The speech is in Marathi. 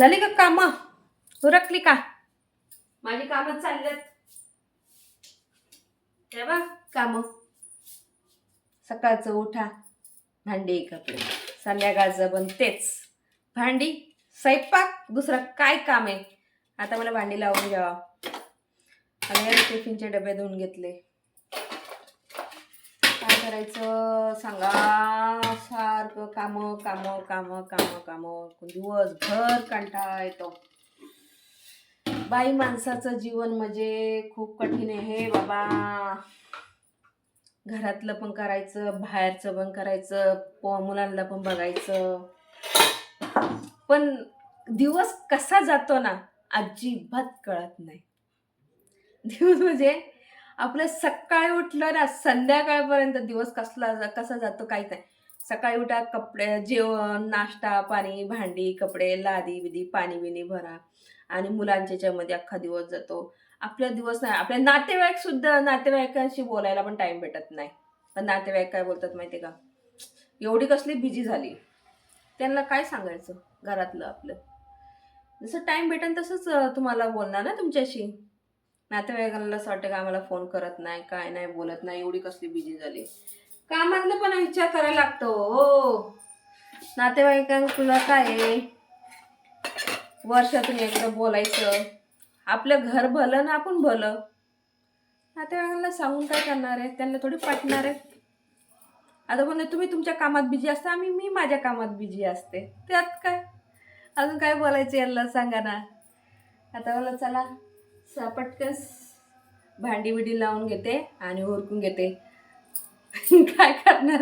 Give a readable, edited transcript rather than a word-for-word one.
झाली का कामं? उरकली का? माझी कामं चाललेत. हे बघ कामं. सकाळचं उठा, भांडी कपडे, संध्याकाळचं पण तेच. भांडी, स्वयंपाक, दुसरं काय काम आहे? आता मला भांडी लावून घ्यावा. आणि टिफिनचे डबे धुवून घेतले. काय करायचं सांगा? सारखं कामं कामं कामं कामं कामं, दिवसभर कंटाळा येतो. बाई माणसाचं जीवन म्हणजे खूप कठीण आहे बाबा. घरातलं पण करायचं, बाहेरचं पण करायचं, मुलांना पण बघायचं. पण दिवस कसा जातो ना अजिबात कळत नाही. दिवस म्हणजे आपलं सकाळी उठलं ना संध्याकाळपर्यंत दिवस कसा जातो काहीच नाही. सकाळी उठा, कपडे, जेवण, नाश्ता, पाणी, भांडी, कपडे, लादी बिदी, पाणी बिणी भरा आणि मुलांच्या याच्यामध्ये अख्खा दिवस जातो. आपला दिवस नाही, आपल्या नातेवाईकांशी बोलायला पण टाइम भेटत नाही. पण नातेवाईक काय बोलतात माहिती का, एवढी कसली बिझी झाली. त्यांना काय सांगायचं घरातलं आपलं. जसं टाइम भेटेल तसंच तुम्हाला बोलणार ना तुमच्याशी. नातेवाईकांना असं वाटतं का आम्हाला फोन करत नाही, काय नाही, बोलत नाही, एवढी कसली बिझी झाली. कामातलं पण विचार करायला लागतो हो. नातेवाईकांना काय आहे, वर्षातून एकदा बोलायचं. आपलं घर भलं ना आपण भलं. नातेवाईकांना सांगून काय करणार आहे? त्यांना थोडी पटणार आहे. आता पण तुम्ही तुमच्या कामात बिझी असता, मी माझ्या कामात बिझी असते. त्यात काय अजून काय बोलायचं यांना सांगा ना. आता मला चला पटकन भांडी बिडी लावून घेते आणि उरकून घेते. काय करणार.